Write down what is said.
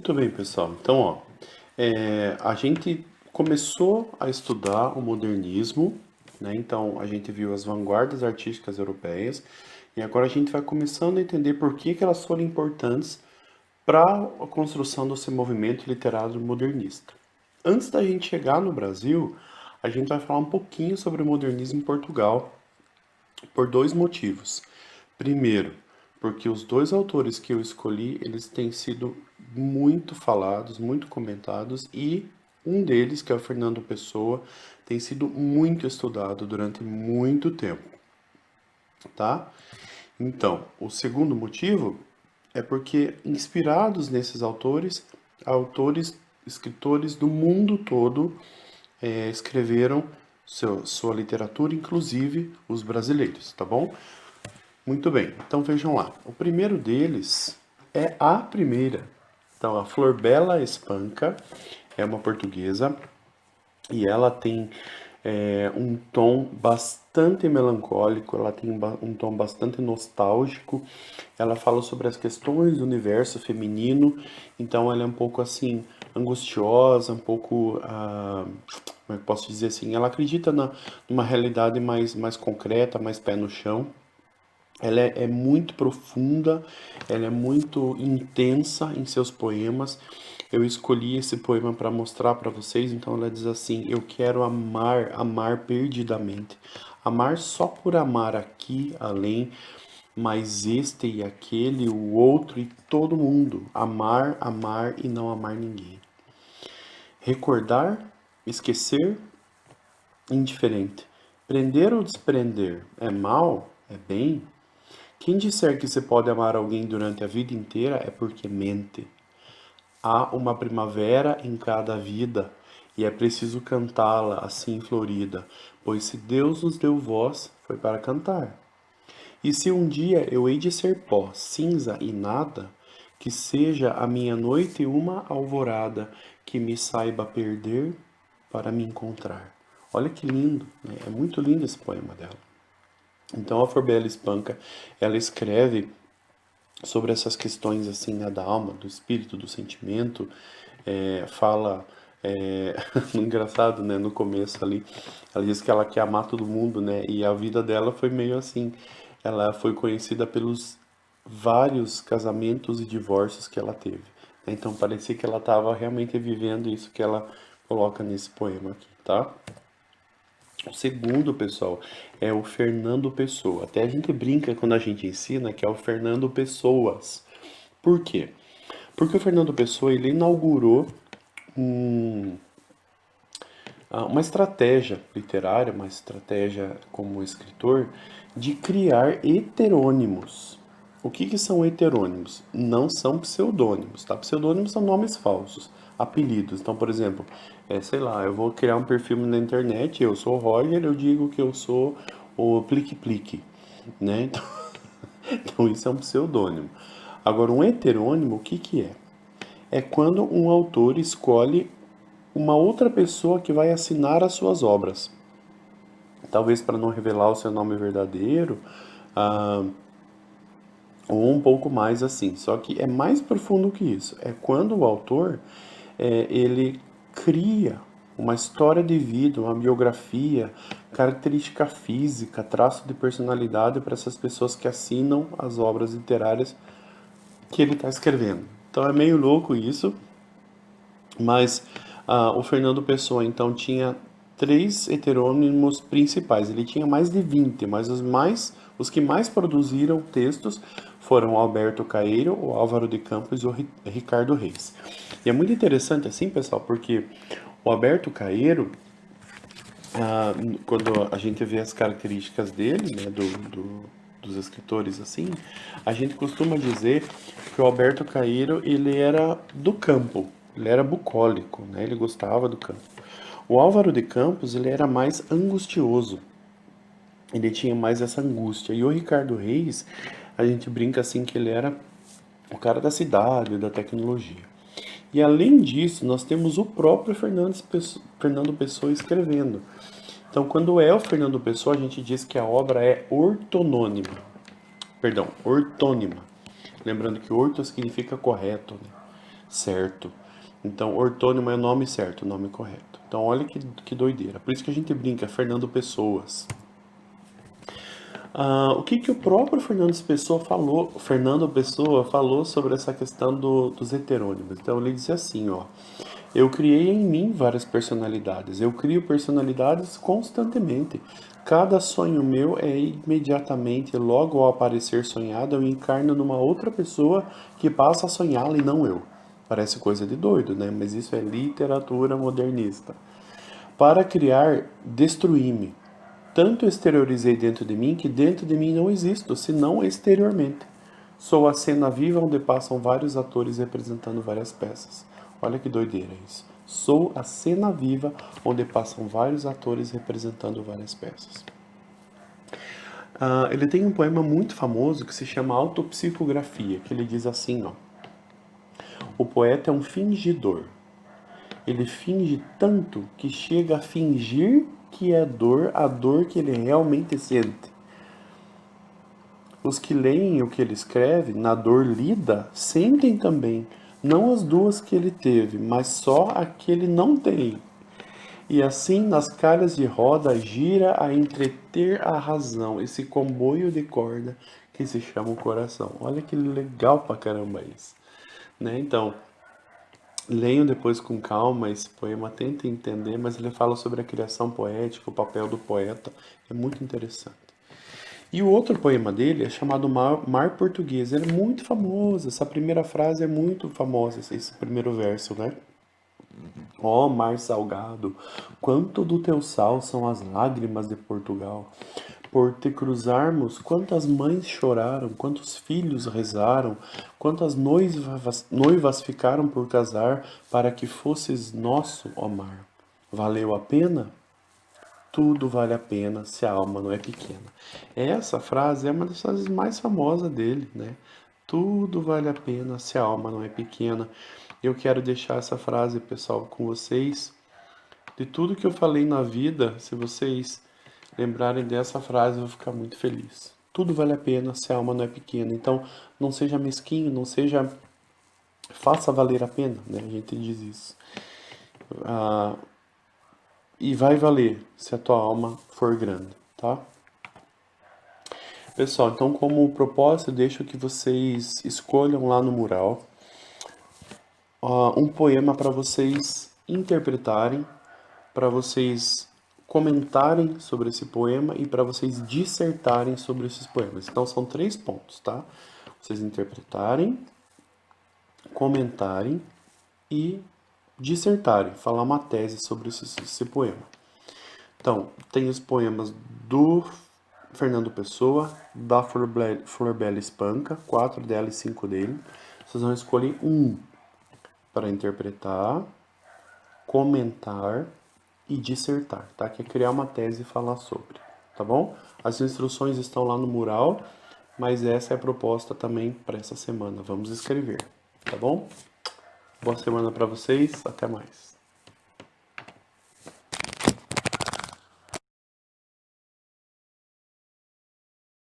Muito bem, pessoal. Então, ó, a gente começou a estudar o modernismo, né? Então, a gente viu as vanguardas artísticas europeias e agora a gente vai começando a entender por que que elas foram importantes para a construção desse movimento literário modernista. Antes da gente chegar no Brasil, a gente vai falar um pouquinho sobre o modernismo em Portugal, por dois motivos. Primeiro, porque os dois autores que eu escolhi, eles têm sido muito falados, muito comentados e um deles, que é o Fernando Pessoa, tem sido muito estudado durante muito tempo, tá? Então, o segundo motivo é porque inspirados nesses autores, escritores do mundo todo escreveram sua literatura, inclusive os brasileiros, tá bom? Muito bem, então vejam lá. O primeiro deles é a primeira. Então, a Flor Bela Espanca é uma portuguesa e ela tem um tom bastante melancólico, ela tem um tom bastante nostálgico. Ela fala sobre as questões do universo feminino, então ela é um pouco assim angustiosa, um pouco, como é que eu posso dizer assim, ela acredita numa realidade mais concreta, mais pé no chão. Ela é muito profunda, ela é muito intensa em seus poemas. Eu escolhi esse poema para mostrar para vocês, então ela diz assim: eu quero amar, amar perdidamente. Amar só por amar aqui, além, mas este e aquele, o outro e todo mundo. Amar, amar e não amar ninguém. Recordar, esquecer, indiferente. Prender ou desprender é mal? É bem? Quem disser que se pode amar alguém durante a vida inteira é porque mente. Há uma primavera em cada vida e é preciso cantá-la assim florida, pois se Deus nos deu voz, foi para cantar. E se um dia eu hei de ser pó, cinza e nada, que seja a minha noite uma alvorada que me saiba perder para me encontrar. Olha que lindo, né? É muito lindo esse poema dela. Então a Forbella Espanca, ela escreve sobre essas questões assim, né, da alma, do espírito, do sentimento, fala engraçado, né, no começo ali, ela diz que ela quer amar todo mundo, né, e a vida dela foi meio assim, ela foi conhecida pelos vários casamentos e divórcios que ela teve, né? Então parecia que ela estava realmente vivendo isso que ela coloca nesse poema aqui, tá? O segundo, pessoal, é o Fernando Pessoa. Até a gente brinca quando a gente ensina que é o Fernando Pessoas. Por quê? Porque o Fernando Pessoa ele inaugurou uma estratégia literária, uma estratégia como escritor, de criar heterônimos. O que, que são heterônimos? Não são pseudônimos, tá? Pseudônimos são nomes falsos, apelidos. Então, por exemplo, sei lá, eu vou criar um perfil na internet, eu sou o Roger, eu digo que eu sou o Plique Plique, né? Então isso é um pseudônimo. Agora, um heterônimo, o que que é? É quando um autor escolhe uma outra pessoa que vai assinar as suas obras. Talvez para não revelar o seu nome verdadeiro, ah, ou um pouco mais assim. Só que é mais profundo que isso. É quando o autor ele cria uma história de vida, uma biografia, característica física, traço de personalidade para essas pessoas que assinam as obras literárias que ele está escrevendo. Então é meio louco isso, mas o Fernando Pessoa então tinha três heterônimos principais. Ele tinha mais de 20, mas os que mais produziram textos foram o Alberto Caeiro, o Álvaro de Campos e o Ricardo Reis. E é muito interessante assim, pessoal, porque o Alberto Caeiro, quando a gente vê as características dele, né, dos escritores assim, a gente costuma dizer que o Alberto Caeiro ele era do campo, ele era bucólico, né, ele gostava do campo. O Álvaro de Campos ele era mais angustioso, ele tinha mais essa angústia. E o Ricardo Reis, a gente brinca assim que ele era o cara da cidade, da tecnologia. E além disso, nós temos o próprio Fernando Pessoa escrevendo. Então, quando é o Fernando Pessoa, a gente diz que a obra é ortônima. Lembrando que orto significa correto, né? certo. Então, ortônimo é o nome certo, o nome correto. Então, olha que doideira. Por isso que a gente brinca, Fernando Pessoas. O que que o próprio Fernando Pessoa falou sobre essa questão dos heterônimos? Então, ele disse assim, ó. Eu criei em mim várias personalidades. Eu crio personalidades constantemente. Cada sonho meu é imediatamente, logo ao aparecer sonhado, eu encarno numa outra pessoa que passa a sonhá-la e não eu. Parece coisa de doido, né? Mas isso é literatura modernista. Para criar, destruí-me. Tanto exteriorizei dentro de mim que dentro de mim não existo, senão exteriormente. Sou a cena viva onde passam vários atores representando várias peças. Olha que doideira isso. Sou a cena viva onde passam vários atores representando várias peças. Ele tem um poema muito famoso que se chama Autopsicografia, que ele diz assim, ó. O poeta é um fingidor. Ele finge tanto que chega a fingir que é dor a dor que ele realmente sente. Os que leem o que ele escreve, na dor lida, sentem também, não as duas que ele teve, mas só a que ele não tem. E assim, nas calhas de roda, gira a entreter a razão, esse comboio de corda que se chama o coração. Olha que legal pra caramba isso. Né? Então, leiam depois com calma esse poema, tentem entender, mas ele fala sobre a criação poética, o papel do poeta, é muito interessante. E o outro poema dele é chamado Mar Português. Ele é muito famoso. Essa primeira frase é muito famosa, esse primeiro verso, né? Ó mar salgado, quanto do teu sal são as lágrimas de Portugal. Por te cruzarmos, quantas mães choraram, quantos filhos rezaram, quantas noivas ficaram por casar para que fosses nosso, ó mar. Valeu a pena? Tudo vale a pena se a alma não é pequena. Essa frase é uma das frases mais famosas dele, né? Tudo vale a pena se a alma não é pequena. Eu quero deixar essa frase, pessoal, com vocês. De tudo que eu falei na vida, se vocês lembrarem dessa frase, eu vou ficar muito feliz. Tudo vale a pena se a alma não é pequena. Então, não seja mesquinho, não seja. Faça valer a pena, né? A gente diz isso. E vai valer se a tua alma for grande, tá? Pessoal, então como propósito, eu deixo que vocês escolham lá no mural um poema para vocês interpretarem, para vocês comentarem sobre esse poema e para vocês dissertarem sobre esses poemas. Então são 3 pontos, tá? Vocês interpretarem, comentarem e dissertarem, falar uma tese sobre esse poema. Então, tem os poemas do Fernando Pessoa, da Florbela Espanca, 4 dela e 5 dele. Vocês vão escolher um para interpretar, comentar e dissertar, tá? Que é criar uma tese e falar sobre, tá bom? As instruções estão lá no mural, mas essa é a proposta também para essa semana. Vamos escrever, tá bom? Boa semana para vocês, até mais.